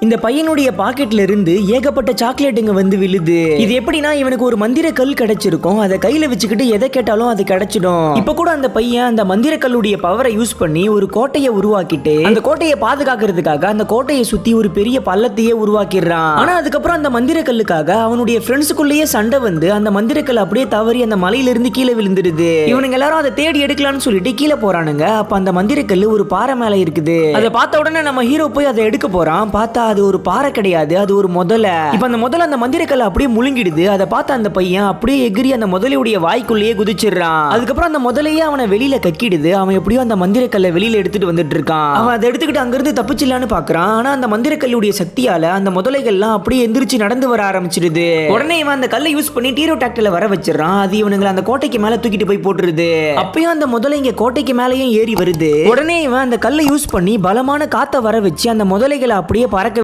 இந்த பையனுடைய பாக்கெட்ல இருந்து ஏகப்பட்ட சாக்லேட்டுங்க வந்து விழுது. இது எப்படின்னா இவனுக்கு ஒரு மந்திர கல் கிடைச்சிருக்கும். அதை கையில வச்சுக்கிட்டு எதை கேட்டாலும் அது கிடைச்சிடும். இப்ப கூட அந்த பையன் அந்த மந்திர கல்லுடைய பவரை யூஸ் பண்ணி ஒரு கோட்டையை உருவாக்கிட்டு அந்த கோட்டையை பாதுகாக்கிறதுக்காக அந்த கோட்டையை சுத்தி ஒரு பெரிய பள்ளத்தையே உருவாக்கிடுறான். ஆனா அதுக்கப்புறம் அந்த மந்திர கல்லுக்காக அவனுடைய ஃப்ரெண்ட்ஸுக்குள்ளேயே சண்டை வந்து அந்த மந்திர கல் அப்படியே தவறி அந்த மலையில இருந்து கீழே விழுந்துடுது. இவனுங்க எல்லாரும் அதை தேடி எடுக்கலாம்னு சொல்லிட்டு கீழே போறானுங்க. அப்ப அந்த மந்திர கல்லு ஒரு பாறை மேல இருக்குது. அதை பார்த்த உடனே நம்ம ஹீரோ போய் அதை எடுக்க போறான். பார்த்தா அது ஒரு பாறை கிடையாது, அது ஒரு முதலை. இப்ப அந்த முதல்ல அந்த மந்திரக்கல்லை அப்படியே முழுங்கிடுது. அதை பார்த்த அந்த பையன் அப்படியே எகிரி அந்த முதலையுடைய வாய்க்குள்ளேயே குதிச்சிடுறான். அதுக்கப்புறம் அந்த முதலையே அவனை வெளியில கக்கிடுது. அவன் எப்படியோ அந்த மந்திரக்கல்லை வெளியில எடுத்துட்டு வந்துட்டு இருக்கான். அவன் அதை எடுத்துக்கிட்டு அங்கிருந்து தப்பிச்சிடலான்னு பாக்குறான். ஆனா அந்த மந்திரக்கல்லுடைய சக்தியால அந்த முதலைகள்லாம் அப்படியே எந்திரிச்சு நடந்து வர ஆரம்பிச்சிடுது. உடனே இவன் அந்த கல்லை யூஸ் பண்ணி டீரோடாக்டில வர வச்சிடறான். அது இவனுங்களை அந்த கோட்டைக்கு மேல தூக்கிட்டு போய் போட்டுருது. அப்பயும் அந்த முதலை இங்க கோட்டைக்கு மேலேயும் ஏறி வருது. உடனே இவன் அந்த கல்லை யூஸ் பண்ணி பலமான காத்த வர வச்சு அந்த முதலைகளை அப்படியே பறக்க